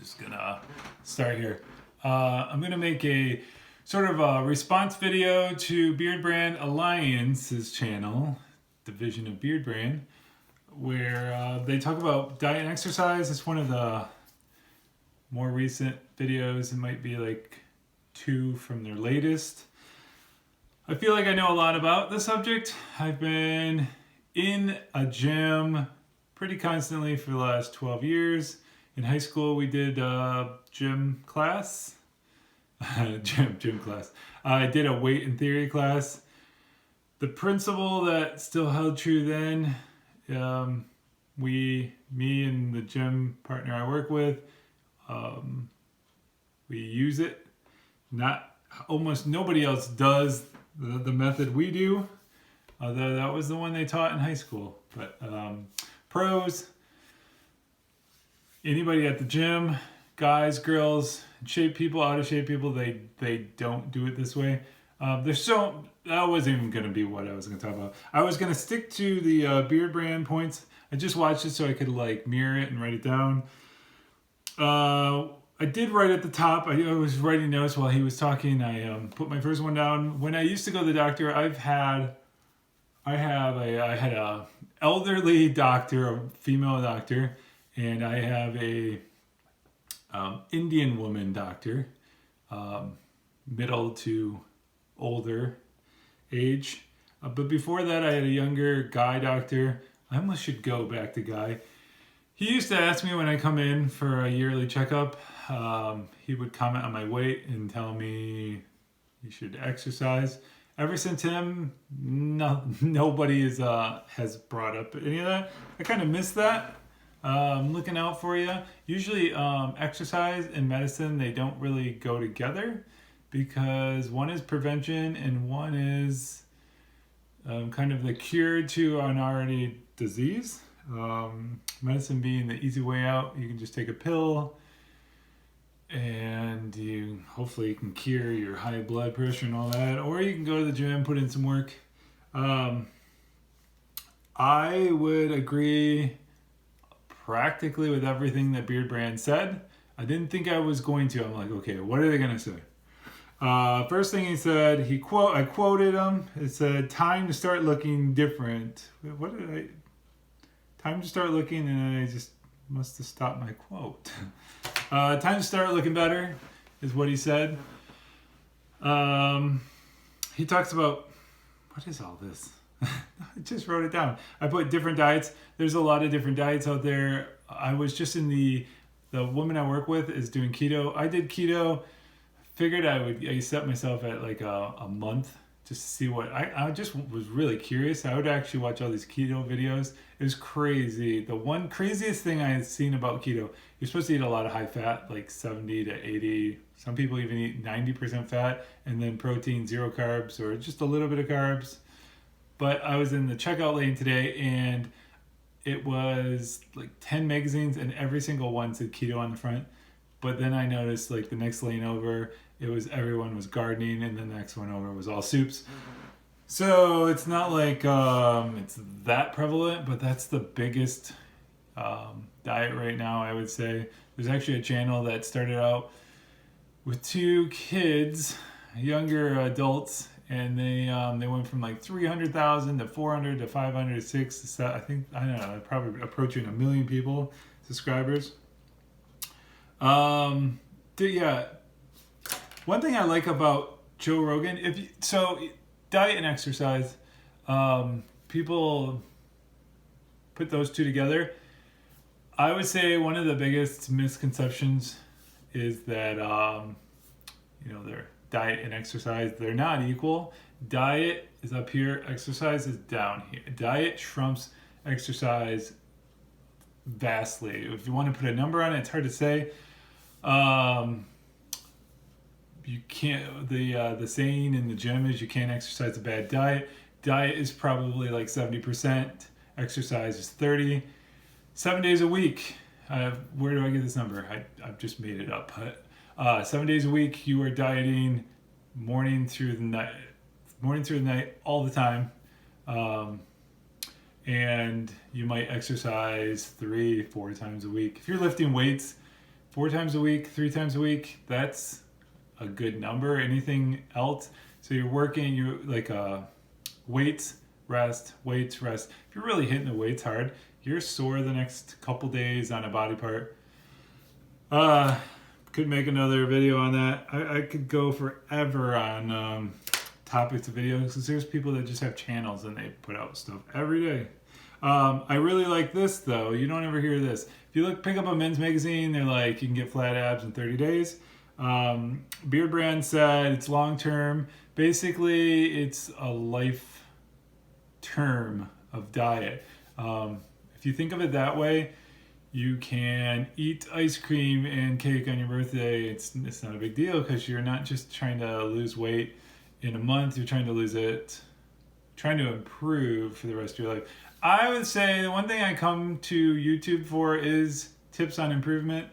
Just gonna start here. I'm gonna make a sort of a response video to Beardbrand Alliance's channel, division of Beardbrand, where they talk about diet and exercise. It's one of the more recent videos. It might be like 2 from their latest. I feel like I know a lot about the subject. I've been in a gym pretty constantly for the last 12 years. In high school, we did gym class. gym class. I did a weight and theory class. The principle that still held true then, me and the gym partner I work with, we use it. Almost nobody else does the method we do. Although that was the one they taught in high school. But pros, anybody at the gym, guys, girls, shape people, out of shape people, they don't do it this way. That wasn't even going to be what I was going to talk about. I was going to stick to the Beardbrand points. I just watched it so I could like mirror it and write it down. I did write at the top. I was writing notes while he was talking. I put my first one down. When I used to go to the doctor, I had a elderly doctor, a female doctor, and I have a Indian woman doctor, middle to older age. But before that, I had a younger guy doctor. I almost should go back to guy. He used to ask me when I come in for a yearly checkup. He would comment on my weight and tell me you should exercise. Ever since him, nobody has brought up any of that. I kind of miss that. I'm looking out for you. Usually exercise and medicine, they don't really go together because one is prevention and one is kind of the cure to an already disease. Medicine being the easy way out. You can just take a pill and hopefully you can cure your high blood pressure and all that, or you can go to the gym, put in some work. I would agree practically with everything that Beardbrand said. I didn't think I was going to. I'm like, okay, what are they going to say? First thing he said, I quoted him. It said, time to start looking different. What did I... Time to start looking, and I just must have stopped my quote. Time to start looking better is what he said. He talks about, what is all this? I just wrote it down. I put different diets. There's a lot of different diets out there. I was just in the woman I work with is doing keto. I did keto. Figured I set myself at like a month just to see what I just was really curious. I would actually watch all these keto videos. It was crazy. The one craziest thing I had seen about keto, you're supposed to eat a lot of high fat, like 70 to 80. Some people even eat 90% fat, and then protein, 0 carbs, or just a little bit of carbs. But I was in the checkout lane today, and it was like 10 magazines, and every single one said keto on the front. But then I noticed like the next lane over, everyone was gardening, and the next one over was all soups. So it's not like it's that prevalent, but that's the biggest diet right now, I would say. There's actually a channel that started out with 2 kids, younger adults, and they went from like 300,000 to 400 to 500 to 6 to I don't know, probably approaching 1 million people, subscribers. Yeah. One thing I like about Joe Rogan, diet and exercise, people put those two together. I would say one of the biggest misconceptions is that, their diet and exercise, they're not equal. Diet is up here, exercise is down here. Diet trumps exercise vastly. If you want to put a number on it, it's hard to say. You can't. The saying in the gym is you can't exercise a bad diet. Diet is probably like 70%. Exercise is 30. 7 days a week. Where do I get this number? I've just made it up. 7 days a week, you are dieting morning through the night, all the time. And you might exercise 3-4 times a week. If you're lifting weights, 4 times a week, 3 times a week, that's a good number. Anything else, so you're working, you like weights, rest, weights, rest. If you're really hitting the weights hard, you're sore the next couple days on a body part. Could make another video on that. I could go forever on topics of videos, because there's people that just have channels and they put out stuff every day. I really like this though. You don't ever hear this. If you pick up a men's magazine, they're like, you can get flat abs in 30 days. Beardbrand said it's long term. Basically, it's a life term of diet. If you think of it that way, you can eat ice cream and cake on your birthday. It's not a big deal, because you're not just trying to lose weight in a month. You're trying to lose it, trying to improve for the rest of your life. I would say the one thing I come to YouTube for is tips on improvement.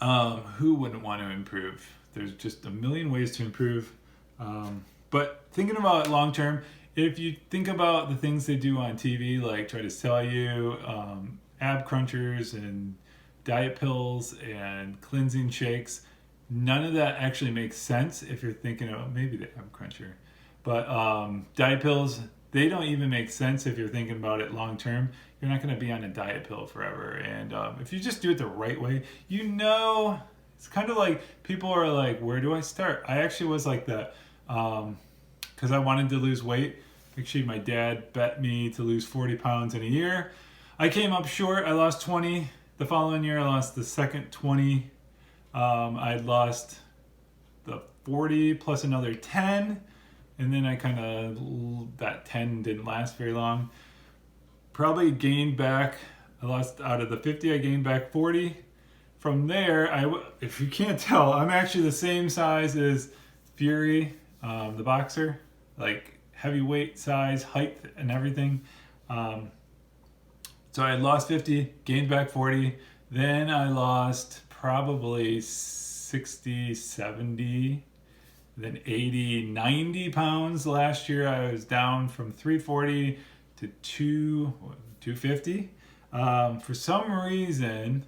Who wouldn't want to improve? There's just a million ways to improve. But thinking about it long term, if you think about the things they do on TV, like try to sell you ab crunchers and diet pills and cleansing shakes, none of that actually makes sense if you're thinking about maybe the ab cruncher. But diet pills, they don't even make sense if you're thinking about it long term. You're not going to be on a diet pill forever. And if you just do it the right way, it's kind of like people are like, where do I start? I actually was like that because I wanted to lose weight. Actually, my dad bet me to lose 40 pounds in a year. I came up short. I lost 20. The following year, I lost the second 20. I lost the 40 plus another 10. And then that 10 didn't last very long. Probably gained back, I lost out of the 50, I gained back 40. From there, if you can't tell, I'm actually the same size as Fury, the boxer, like heavyweight size, height, and everything. So I lost 50, gained back 40. Then I lost probably 60, 70, then 80, 90 pounds. Last year I was down from 340 to 250. For some reason,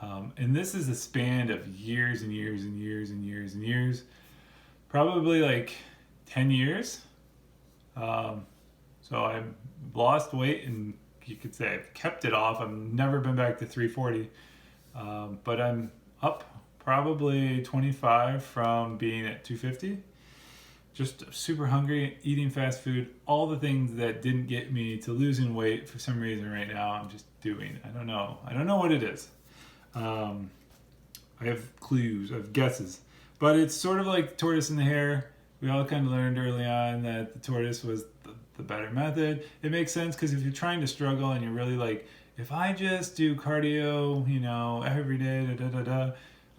and this is a span of years and years and years and years and years, probably like 10 years. So I've lost weight, and you could say I've kept it off. I've never been back to 340, but I'm up probably 25 from being at 250. Just super hungry, eating fast food, all the things that didn't get me to losing weight for some reason right now, I'm just doing. I don't know what it is. I have clues, I have guesses. But it's sort of like tortoise and the hare. We all kind of learned early on that the tortoise was the better method. It makes sense, because if you're trying to struggle and you're really like, if I just do cardio, every day,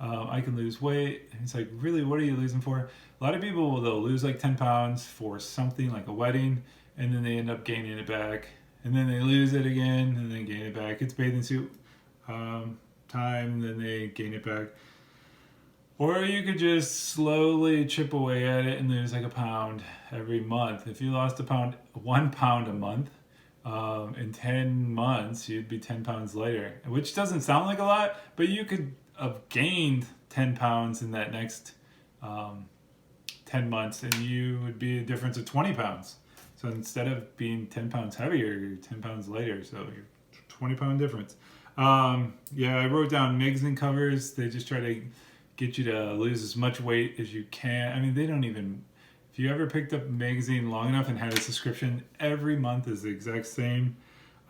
I can lose weight. And it's like, really, what are you losing for? A lot of people, they'll lose like 10 pounds for something like a wedding, and then they end up gaining it back, and then they lose it again, and then gain it back. It's bathing suit time, and then they gain it back. Or you could just slowly chip away at it and lose like a pound every month. If you lost 1 pound a month, in 10 months, you'd be 10 pounds lighter, which doesn't sound like a lot, but you could have gained 10 pounds in that next 10 months, and you would be a difference of 20 pounds. So instead of being 10 pounds heavier, you're 10 pounds lighter. So you're 20 pound difference. I wrote down magazine covers. They just try to get you to lose as much weight as you can. I mean, they don't even, if you ever picked up a magazine long enough and had a subscription, every month is the exact same.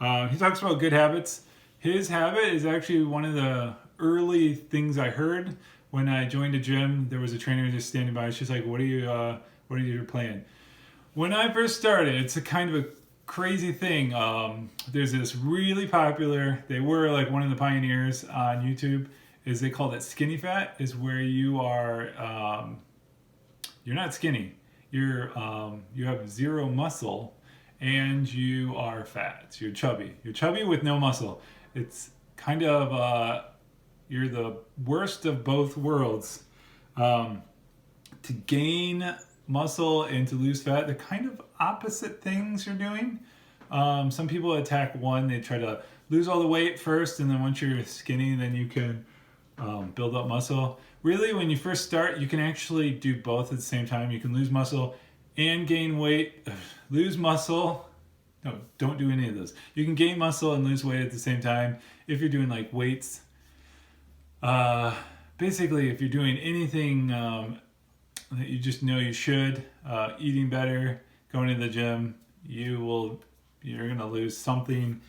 He talks about good habits. His habit is actually one of the early things I heard when I joined a gym. There was a trainer just standing by. She's like, what are you playing? When I first started, it's a kind of a crazy thing. There's this really popular, they were like one of the pioneers on YouTube, is they called it skinny fat, is where you are, you're not skinny. You have zero muscle and you are fat. So you're chubby. You're chubby with no muscle. It's kind of, you're the worst of both worlds. To gain muscle and to lose fat, they're kind of opposite things you're doing. Some people attack one, they try to lose all the weight first, and then once you're skinny, then you can build up muscle. Really, when you first start, you can actually do both at the same time. You can lose muscle and gain weight. Lose muscle. No, don't do any of those. You can gain muscle and lose weight at the same time if you're doing like weights. Basically, if you're doing anything that you just know you should, eating better, going to the gym, you're gonna lose something,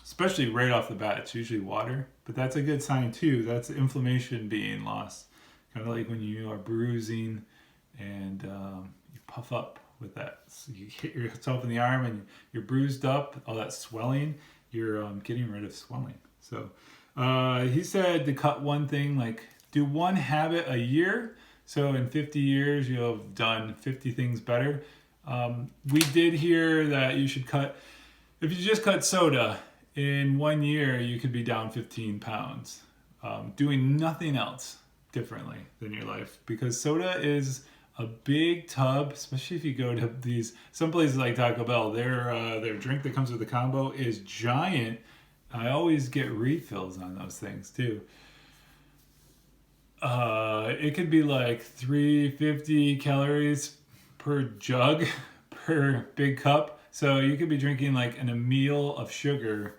especially right off the bat. It's usually water, but that's a good sign too. That's inflammation being lost. Kind of like when you are bruising and you puff up with that. So you hit yourself in the arm and you're bruised up, all that swelling, you're getting rid of swelling. So he said to cut one thing, like do one habit a year. So in 50 years, you'll have done 50 things better. We did hear that you should cut, if you just cut soda, in 1 year, you could be down 15 pounds, doing nothing else differently than your life. Because soda is a big tub, especially if you go to some places like Taco Bell, their drink that comes with the combo is giant. I always get refills on those things too. It could be like 350 calories per jug, per big cup. So you could be drinking like a meal of sugar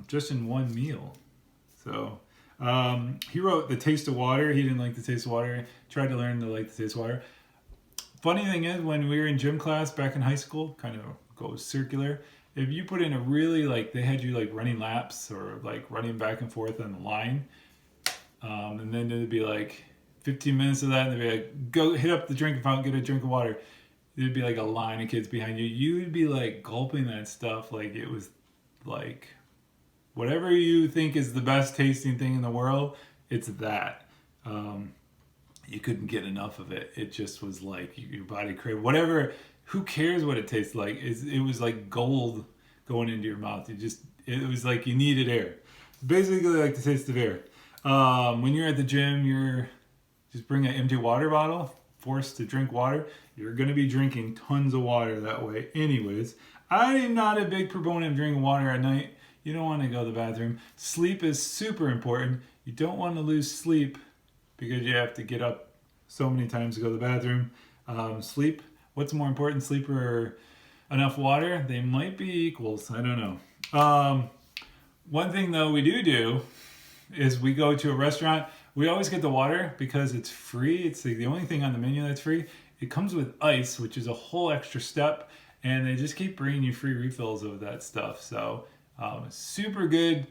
just in one meal. So he wrote The Taste of Water. He didn't like the taste of water. Tried to learn to like the taste of water. Funny thing is, when we were in gym class back in high school, kind of goes circular. If you put in a really, like, they had you like running laps or like running back and forth on the line, and then it'd be like 15 minutes of that, and they'd be like, go hit up the drink fountain, get a drink of water. There'd be like a line of kids behind you. You'd be like gulping that stuff like it was like whatever you think is the best tasting thing in the world, it's that. You couldn't get enough of it. It just was like your body craved whatever. Who cares what it tastes like? It was like gold going into your mouth. It was like you needed air. Basically like the taste of air. When you're at the gym, you're just bring an empty water bottle, forced to drink water. You're going to be drinking tons of water that way anyways. I am not a big proponent of drinking water at night. You don't want to go to the bathroom. Sleep is super important. You don't want to lose sleep because you have to get up so many times to go to the bathroom. Sleep, what's more important, sleep or enough water? They might be equals. I don't know. One thing though we do is we go to a restaurant. We always get the water because it's free. It's like the only thing on the menu that's free. It comes with ice, which is a whole extra step, and they just keep bringing you free refills of that stuff. So super good.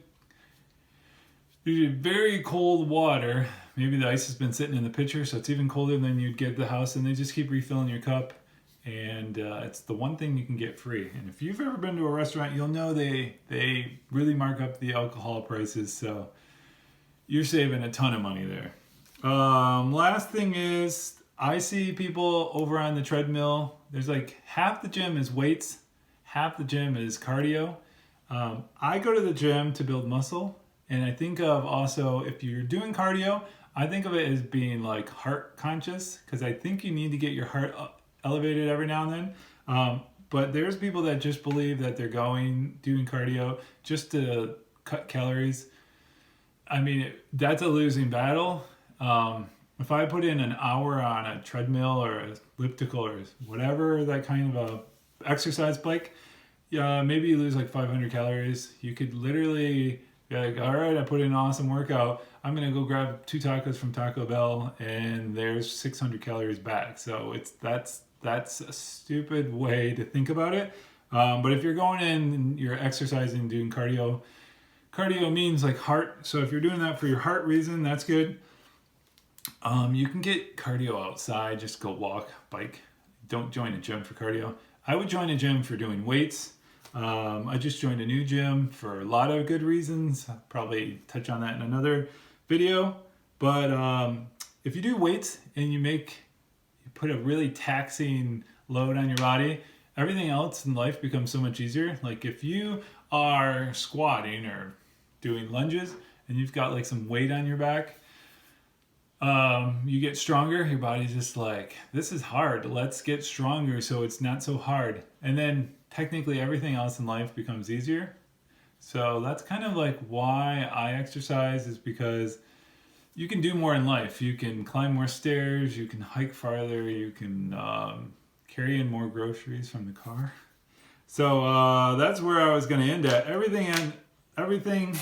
Usually very cold water. Maybe the ice has been sitting in the pitcher, so it's even colder than you'd get at the house, and they just keep refilling your cup. And it's the one thing you can get free. And if you've ever been to a restaurant, you'll know they really mark up the alcohol prices, so you're saving a ton of money there. Last thing is, I see people over on the treadmill. There's like half the gym is weights, half the gym is cardio. I go to the gym to build muscle, and I think of also, if you're doing cardio, I think of it as being like heart conscious, because I think you need to get your heart elevated every now and then. But there's people that just believe that they're doing cardio just to cut calories. I mean, that's a losing battle. If I put in an hour on a treadmill or a elliptical or whatever, that kind of a exercise bike, maybe you lose like 500 calories. You could literally be like, all right, I put in an awesome workout. I'm going to go grab 2 tacos from Taco Bell, and there's 600 calories back. So that's a stupid way to think about it. But if you're going in and you're exercising, doing cardio means like heart. So if you're doing that for your heart reason, that's good. You can get cardio outside. Just go walk, bike. Don't join a gym for cardio. I would join a gym for doing weights. I just joined a new gym for a lot of good reasons. I'll probably touch on that in another video. But if you do weights and you put a really taxing load on your body, everything else in life becomes so much easier. Like if you are squatting or doing lunges and you've got like some weight on your back, you get stronger. Your body's just like, this is hard. Let's get stronger so it's not so hard. And then technically everything else in life becomes easier. So that's kind of like why I exercise, is because you can do more in life. You can climb more stairs, you can hike farther, you can carry in more groceries from the car. So that's where I was going to end at. Everything,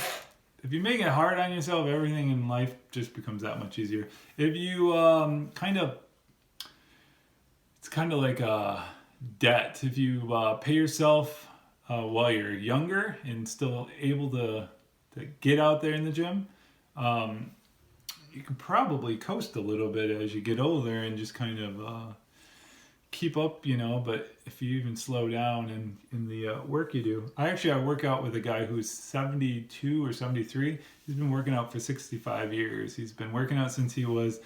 if you make it hard on yourself, everything in life just becomes that much easier. If you it's kind of like a debt. If you pay yourself while you're younger and still able to get out there in the gym, you can probably coast a little bit as you get older and just kind of keep up, but if you even slow down in the work you do. I work out with a guy who's 72 or 73. He's been working out for 65 years. He's been working out since he was,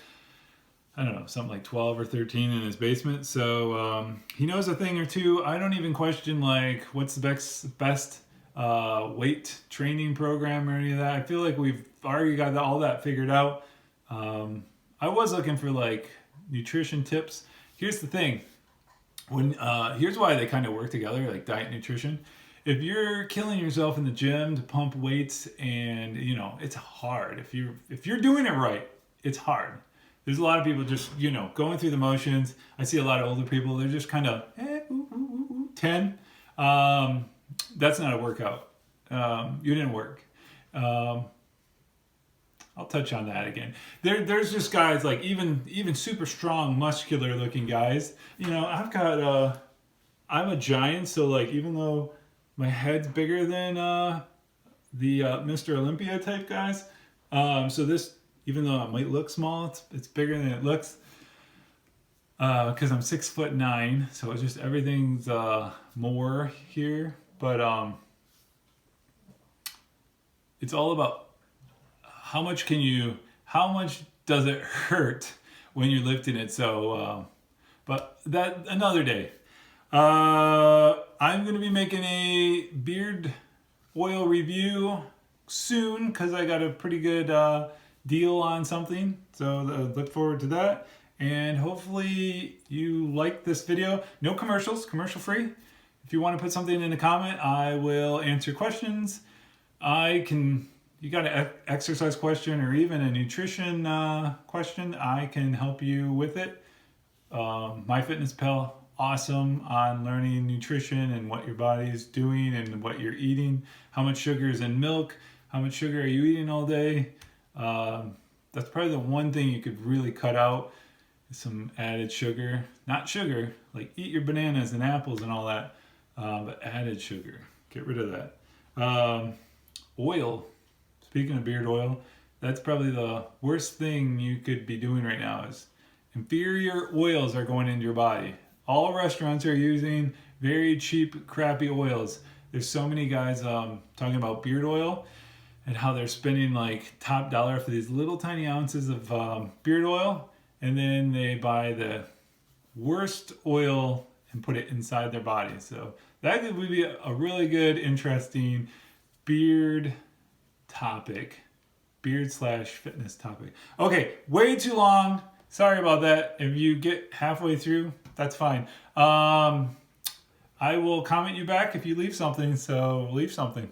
I don't know, something like 12 or 13 in his basement. So he knows a thing or two. I don't even question like what's the best weight training program or any of that. I feel like we've already got all that figured out. I was looking for like nutrition tips. Here's the thing. Here's why they kind of work together, like diet and nutrition. If you're killing yourself in the gym to pump weights, and it's hard. If you're doing it right, it's hard. There's a lot of people just going through the motions. I see a lot of older people. They're just kind of 10. That's not a workout. You didn't work. I'll touch on that again. There's just guys like even super strong, muscular looking guys. I'm a giant, so like even though my head's bigger than the Mr. Olympia type guys, so this, even though it might look small, it's bigger than it looks. Because I'm 6'9", so it's just everything's more here. But it's all about how much does it hurt when you're lifting it? So, but that another day. I'm going to be making a beard oil review soon because I got a pretty good deal on something. So look forward to that. And hopefully you like this video. No commercials, commercial free. If you want to put something in a comment, I will answer questions. You got an exercise question or even a nutrition question, I can help you with it. MyFitnessPal, awesome on learning nutrition and what your body is doing and what you're eating. How much sugar is in milk? How much sugar are you eating all day? That's probably the one thing you could really cut out, is some added sugar. Not sugar, like eat your bananas and apples and all that, but added sugar. Get rid of that. Oil. Speaking of beard oil, that's probably the worst thing you could be doing right now, is inferior oils are going into your body. All restaurants are using very cheap, crappy oils. There's so many guys talking about beard oil and how they're spending like top dollar for these little tiny ounces of beard oil, and then they buy the worst oil and put it inside their body. So that would be a really good, interesting beard topic, beard/fitness topic. Okay, way too long. Sorry about that. If you get halfway through, that's fine. I will comment you back if you leave something, so leave something.